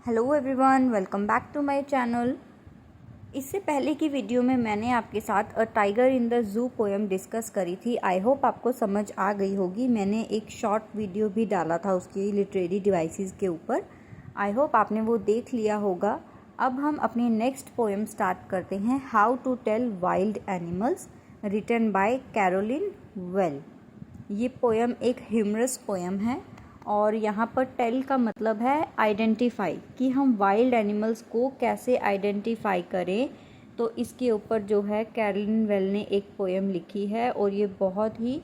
Hello everyone, welcome back to my channel. इससे पहले की वीडियो में मैंने आपके साथ a tiger in the zoo poem discuss करी थी। आई होप आपको समझ आ गई होगी। मैंने एक शॉर्ट वीडियो भी डाला था उसकी लिटरेरी डिवाइसेस के ऊपर। आई होप आपने वो देख लिया होगा। अब हम अपनी नेक्स्ट पोएम स्टार्ट करते हैं, how to tell wild animals, written by Carolyn Wells. ये पोएम एक ह्यूमरस पोएम है और यहाँ पर टेल का मतलब है आइडेंटिफाई, कि हम वाइल्ड एनिमल्स को कैसे आइडेंटिफाई करें। तो इसके ऊपर जो है कैरोलिन वेल ने एक पोएम लिखी है और ये बहुत ही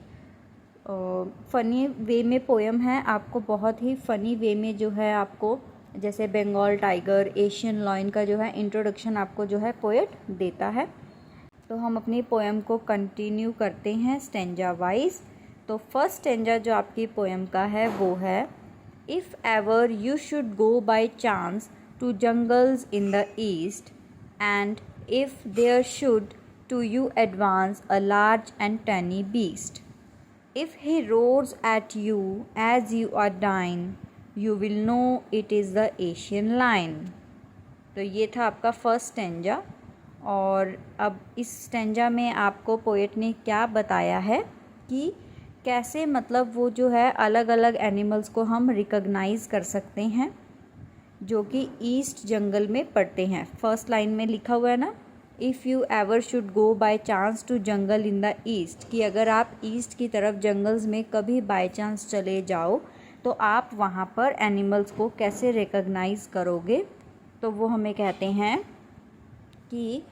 फ़नी वे में पोएम है। आपको बहुत ही फ़नी वे में जो है आपको जैसे बंगाल टाइगर, एशियन लायन का जो है इंट्रोडक्शन आपको जो है पोएट देता है। तो हम अपनी पोएम को कंटिन्यू करते हैं स्टेंजा वाइज। तो फर्स्ट स्टेंजा जो आपकी पोएम का है वो है, if ever you should go by chance to jungles in the east and if there should to you advance a large and tawny beast, if he roars at you as you are dying you will know it is the Asian lion. तो ये था आपका first stanza. और अब इस stanza में आपको poet ने क्या बताया है कि कैसे मतलब वो जो है अलग अलग एनिमल्स को हम रिकॉग्नाइज कर सकते हैं जो कि ईस्ट जंगल में पड़ते हैं। फर्स्ट लाइन में लिखा हुआ है ना, if you ever should go by chance to jungle in the east, कि अगर आप ईस्ट की तरफ जंगल्स में कभी बाय चांस चले जाओ तो आप वहाँ पर एनिमल्स को कैसे रिकॉग्नाइज करोगे। तो वो हमें कहते हैं कि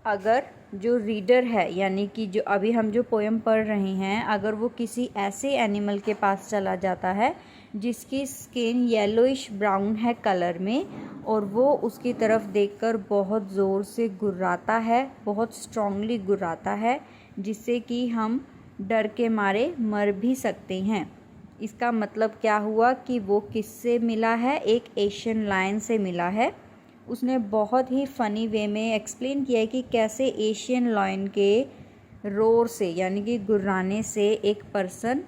अगर जो रीडर है, यानी कि जो अभी हम जो पोएम पढ़ रहे हैं, अगर वो किसी ऐसे एनिमल के पास चला जाता है जिसकी स्किन येलोइश ब्राउन है कलर में और वो उसकी तरफ देखकर बहुत ज़ोर से गुर्राता है, बहुत स्ट्रांगली गुर्राता है, जिससे कि हम डर के मारे मर भी सकते हैं। इसका मतलब क्या हुआ कि वो किससे मिला है, एक एशियन लायन से मिला है। उसने बहुत ही फ़नी वे में एक्सप्लेन किया है कि कैसे एशियन लायन के रोर से, यानी कि गुर्राने से एक पर्सन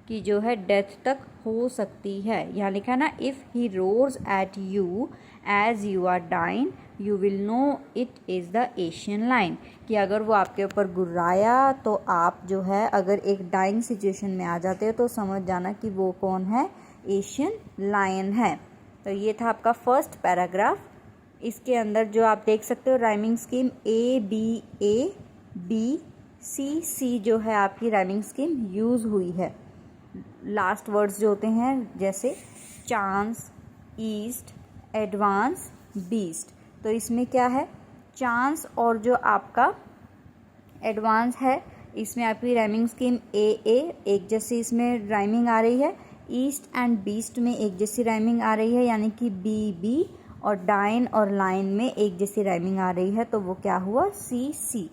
की जो है डेथ तक हो सकती है। यहाँ लिखा है ना, if he roars at you as you are dying you will know it is the Asian lion, कि अगर वो आपके ऊपर गुर्राया तो आप जो है अगर एक डाइंग सिचुएशन में आ जाते हो तो समझ जाना कि वो कौन है, एशियन लायन है। तो ये था आपका फर्स्ट पैराग्राफ। इसके अंदर जो आप देख सकते हो rhyming scheme A B C C जो है आपकी राइमिंग स्कीम यूज़ हुई है। लास्ट वर्ड्स जो होते हैं जैसे चांस, ईस्ट, एडवांस, बीस्ट। तो इसमें क्या है, चांस और जो आपका एडवांस है इसमें आपकी राइमिंग स्कीम ए एक जैसी इसमें राइमिंग आ रही है। ईस्ट एंड बीस्ट में एक जैसी राइमिंग आ रही है, यानी कि बी और डाइन और लाइन में एक जैसी राइमिंग आ रही है। तो वो क्या हुआ, सी।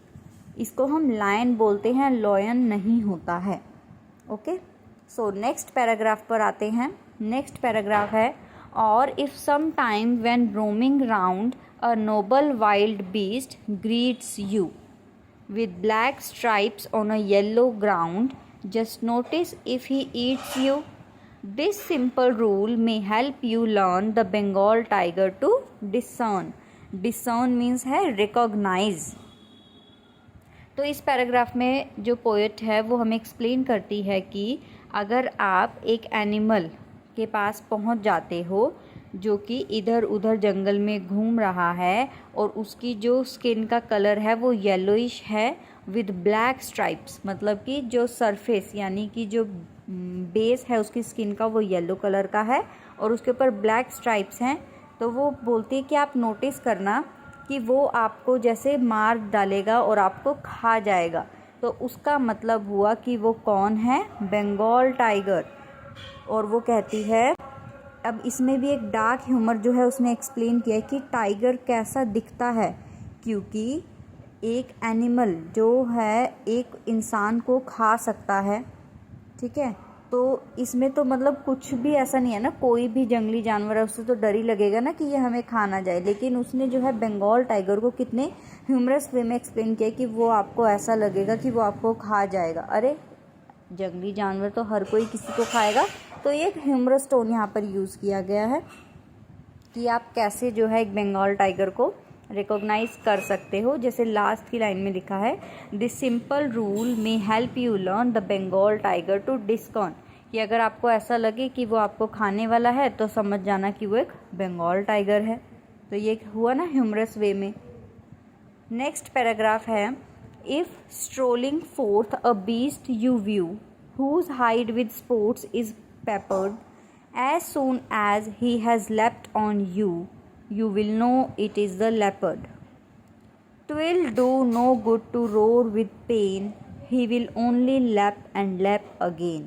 इसको हम लायन बोलते हैं, लॉयन नहीं होता है। ओके, सो नेक्स्ट पैराग्राफ पर आते हैं। नेक्स्ट पैराग्राफ है, और if some time when roaming round a noble wild beast greets you with black stripes on a yellow ground, just notice if he eats you. This simple rule may help you learn the Bengal tiger to discern. Discern means है recognize. तो इस paragraph में जो poet है वो हमें explain करती है कि अगर आप एक एनिमल के पास पहुंच जाते हो जो कि इधर उधर जंगल में घूम रहा है और उसकी जो स्किन का कलर है वो येलोइश है विद ब्लैक स्ट्राइप्स, मतलब कि जो सरफेस यानी कि जो बेस है उसकी स्किन का वो येलो कलर का है और उसके ऊपर ब्लैक स्ट्राइप्स हैं। तो वो बोलती है कि आप नोटिस करना कि वो आपको जैसे मार डालेगा और आपको खा जाएगा। तो उसका मतलब हुआ कि वो कौन है, बंगाल टाइगर। और वो कहती है, अब इसमें भी एक डार्क ह्यूमर जो है उसने एक्सप्लेन किया है कि टाइगर कैसा दिखता है, क्योंकि एक एनिमल जो है एक इंसान को खा सकता है। ठीक है, तो इसमें तो मतलब कुछ भी ऐसा नहीं है ना, कोई भी जंगली जानवर है उससे तो डर ही लगेगा ना कि ये हमें खा ना जाए। लेकिन उसने जो है बंगाल टाइगर को कितने ह्यूमरस वे में एक्सप्लेन किया कि वो आपको ऐसा लगेगा कि वो आपको खा जाएगा। अरे जंगली जानवर तो हर कोई किसी को खाएगा, तो एक ह्यूमरस टोन यहाँ पर यूज़ किया गया है। कि आप कैसे जो है एक बंगाल टाइगर को रिकॉग्नाइज कर सकते हो। जैसे लास्ट की लाइन में लिखा है, this simple rule may help you learn the Bengal tiger to discern, कि अगर आपको ऐसा लगे कि वो आपको खाने वाला है तो समझ जाना कि वो एक बंगाल टाइगर है। तो ये हुआ ना ह्यूमरस वे में। नेक्स्ट पैराग्राफ है, if strolling forth a beast you view whose hide with spots is peppered as soon as he has leapt on you you will know it is the leopard. 'Twill do no good to roar with pain, he will only lap and lap again.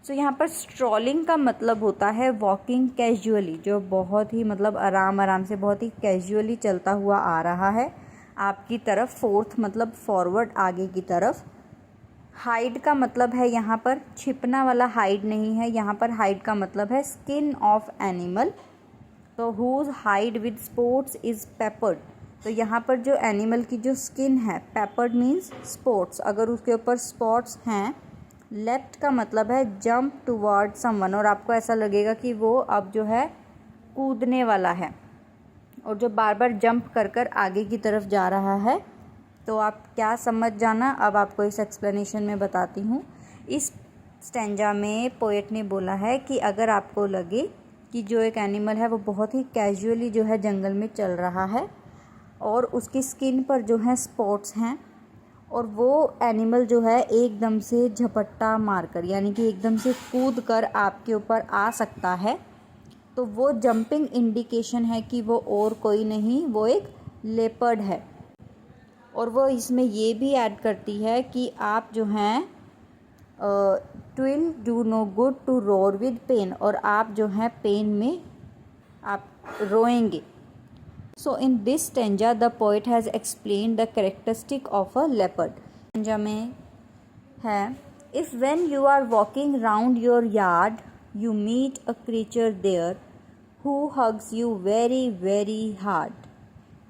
So यहाँ पर strolling का मतलब होता है walking casually, जो बहुत ही मतलब आराम आराम से बहुत ही कैजुअली चलता हुआ आ रहा है आपकी तरफ। फोर्थ मतलब फॉरवर्ड, आगे की तरफ। हाइड का मतलब है यहाँ पर छिपना वाला हाइड नहीं है, यहाँ पर हाइड का मतलब है स्किन ऑफ एनिमल। तो whose hide with spots is peppered, तो यहाँ पर जो एनिमल की जो स्किन है, पेपर्ड मीन्स स्पॉट्स, अगर उसके ऊपर स्पॉट्स हैं। लेफ्ट का मतलब है जंप टुवर्ड समवन, और आपको ऐसा लगेगा कि वो अब जो है कूदने वाला है और जो बार बार जंप कर कर आगे की तरफ जा रहा है। तो आप क्या समझ जाना, अब आपको इस एक्सप्लेनेशन में बताती हूँ। इस स्टेंजा में पोएट ने बोला है कि अगर आपको लगे कि जो एक एनिमल है वो बहुत ही कैजुअली जो है जंगल में चल रहा है और उसकी स्किन पर जो है स्पॉट्स हैं, और वो एनिमल जो है एकदम से झपट्टा मारकर यानी कि एकदम से कूद कर आपके ऊपर आ सकता है, तो वो जंपिंग इंडिकेशन है कि वो और कोई नहीं, वो एक लेपर्ड है। और वो इसमें ये भी ऐड करती है कि आप जो हैं twill do no good to roar with pen, और आप जो हैं पेन में आप रोएंगे। सो in this stanza the poet has explain the characteristic of a leopard. Stanza में है, if when you are walking round your yard you meet a creature there who hugs you very very hard,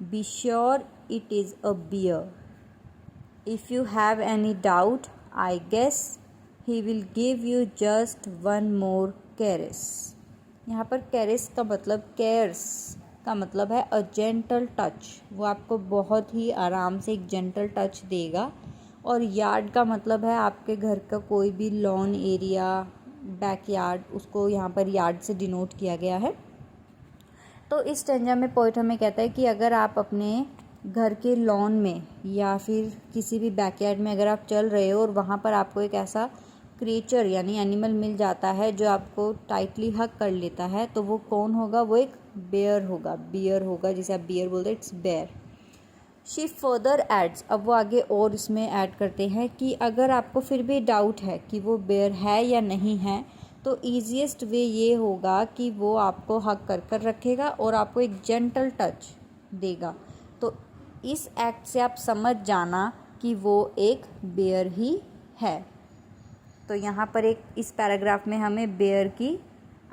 be sure it is a beer. If you have any doubt I guess he will give you just one more caress। यहाँ पर caress का मतलब cares का मतलब है a gentle touch, वो आपको बहुत ही आराम से एक gentle touch देगा। और yard का मतलब है आपके घर का कोई भी लॉन एरिया, बैक यार्ड, उसको यहाँ पर yard से डिनोट किया गया है। तो इस स्टेंजा में पोएट हमें कहता है कि अगर आप अपने घर के लॉन में या फिर किसी भी बैकयार्ड में अगर आप चल रहे हो और वहाँ पर आपको एक ऐसा क्रिएचर यानी एनिमल मिल जाता है जो आपको टाइटली हग कर लेता है, तो वो कौन होगा, वो एक बेयर होगा, बियर होगा, जिसे आप बियर बोलते हैं, it's bear. She further adds, अब वो आगे और इसमें ऐड करते हैं कि अगर आपको फिर भी डाउट है कि वो बेयर है या नहीं है, तो ईजीएस्ट वे ये होगा कि वो आपको हग कर कर रखेगा और आपको एक जेंटल टच देगा। तो इस एक्ट से आप समझ जाना कि वो एक बेयर ही है। तो यहाँ पर एक इस पैराग्राफ में हमें बेयर की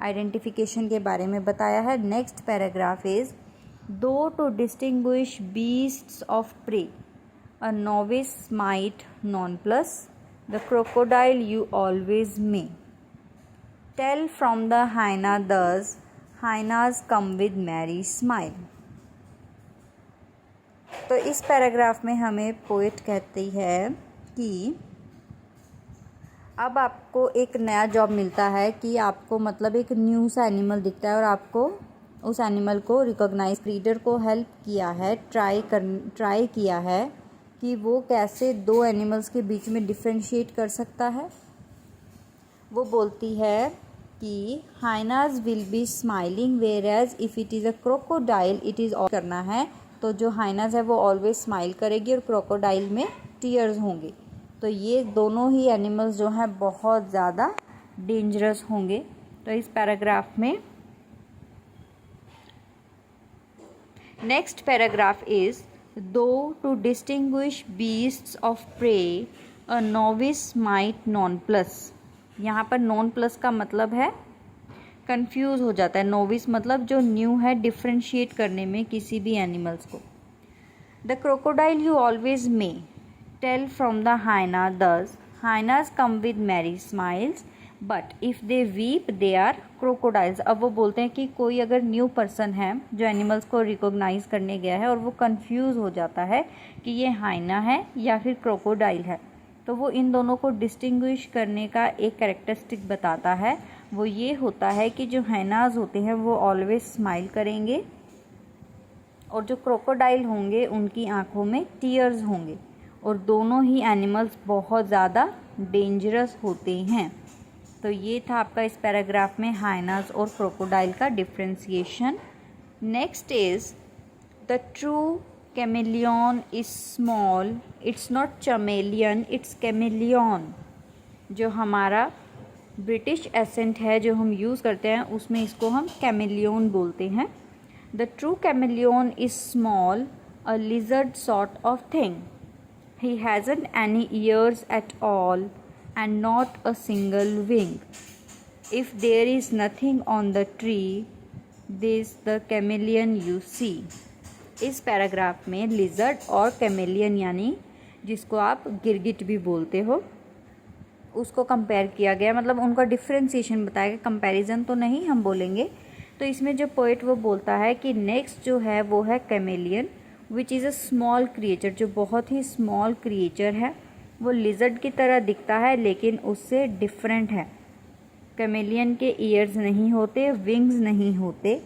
आइडेंटिफिकेशन के बारे में बताया है। नेक्स्ट पैराग्राफ इज, दो to distinguish beasts of prey a novice might nonplus the crocodile you always may tell from the hyena thus hyenas come with merry smile. तो इस पैराग्राफ में हमें पोएट कहती है कि अब आपको एक नया जॉब मिलता है कि आपको मतलब एक न्यू सा एनिमल दिखता है और आपको उस एनिमल को रिकॉग्नाइज, रीडर को हेल्प किया है, ट्राई किया है कि वो कैसे दो एनिमल्स के बीच में डिफ्रेंशिएट कर सकता है। वो बोलती है कि hyenas will be smiling where as if it is a crocodile it is all करना है, तो जो हाइनाज है वो ऑलवेज स्माइल करेगी और क्रोकोडाइल में टीयर्स होंगे। तो ये दोनों ही एनिमल्स जो हैं बहुत ज़्यादा डेंजरस होंगे। तो इस पैराग्राफ में नेक्स्ट पैराग्राफ इज, दो to distinguish beasts of prey a novice might nonplus. यहाँ पर नॉन प्लस का मतलब है कंफ्यूज हो जाता है, नोविस मतलब जो न्यू है डिफ्रेंशिएट करने में किसी भी एनिमल्स को। The crocodile you always may tell from the hyena thus hyenas come with merry smiles but if they weep they are crocodiles. अब वो बोलते हैं कि कोई अगर न्यू पर्सन है जो एनिमल्स को रिकॉग्नाइज करने गया है और वो कंफ्यूज हो जाता है कि ये हाइना है या फिर क्रोकोडाइल है, तो वो इन दोनों को डिस्टिंग्विश करने का एक कैरेक्टरिस्टिक बताता है। वो ये होता है कि जो हाइनाज होते हैं वो ऑलवेज स्माइल करेंगे और जो क्रोकोडाइल होंगे उनकी आंखों में टीयर्स होंगे, और दोनों ही एनिमल्स बहुत ज़्यादा डेंजरस होते हैं। तो ये था आपका इस पैराग्राफ में हाइनास और क्रोकोडाइल का differentiation. Next is the true chameleon is small, it's not chameleon, it's chameleon. जो हमारा ब्रिटिश एसेंट है जो हम यूज़ करते हैं उसमें इसको हम कैमेलियन बोलते हैं। The true chameleon is small, a lizard sort of thing. He hasn't any ears at all and not a single wing. If there is nothing on the tree, this the chameleon you see. इस paragraph में lizard और chameleon यानी जिसको आप गिरगिट भी बोलते हो उसको कंपेयर किया गया, मतलब उनका डिफ्रेंसिएशन बताया गया, कंपैरिजन तो नहीं हम बोलेंगे। तो इसमें जो पोएट वो बोलता है कि नेक्स्ट जो है वो है chameleon which is a small creature, जो बहुत ही स्मॉल क्रिएचर है। वो लिजर्ड की तरह दिखता है लेकिन उससे डिफरेंट है। कैमेलियन के ईयर्स नहीं होते, विंग्स नहीं होते।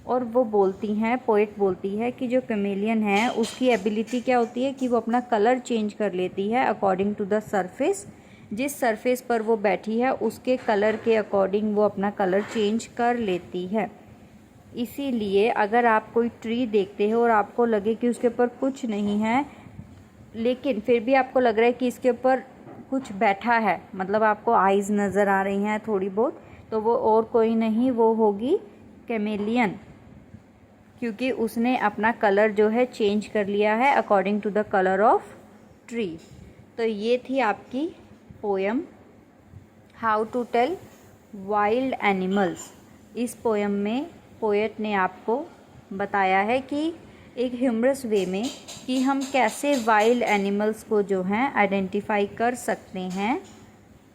और वो बोलती हैं, पोएट बोलती है कि जो कैमेलियन है उसकी एबिलिटी क्या होती है कि वो अपना कलर चेंज कर लेती है अकॉर्डिंग टू द सरफेस। जिस सरफेस पर वो बैठी है उसके कलर के अकॉर्डिंग वो अपना कलर चेंज कर लेती है। इसीलिए अगर आप कोई ट्री देखते हो और आपको लगे कि उसके ऊपर कुछ नहीं है लेकिन फिर भी आपको लग रहा है कि इसके ऊपर कुछ बैठा है, मतलब आपको आइज़ नज़र आ रही हैं थोड़ी बहुत, तो वो और कोई नहीं, वो होगी कैमेलियन, क्योंकि उसने अपना कलर जो है चेंज कर लिया है according to the colour of tree. तो ये थी आपकी poem how to tell wild animals. इस पोएम में पोएट ने आपको बताया है कि एक ह्यूमरस वे में कि हम कैसे वाइल्ड एनिमल्स को जो हैं आइडेंटिफाई कर सकते हैं।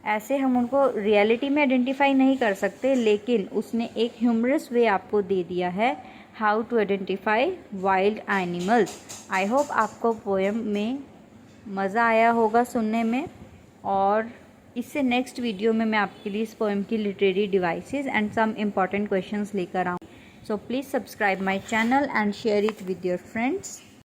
ऐसे हम उनको रियलिटी में आइडेंटिफाई नहीं कर सकते, लेकिन उसने एक ह्यूमरस वे आपको दे दिया है how to identify wild animals. I hope आपको पोएम में मज़ा आया होगा सुनने में, और इससे नेक्स्ट वीडियो में मैं आपके लिए इस पोएम की literary devices and some important questions लेकर आऊँ। So please subscribe my channel and share it with your friends.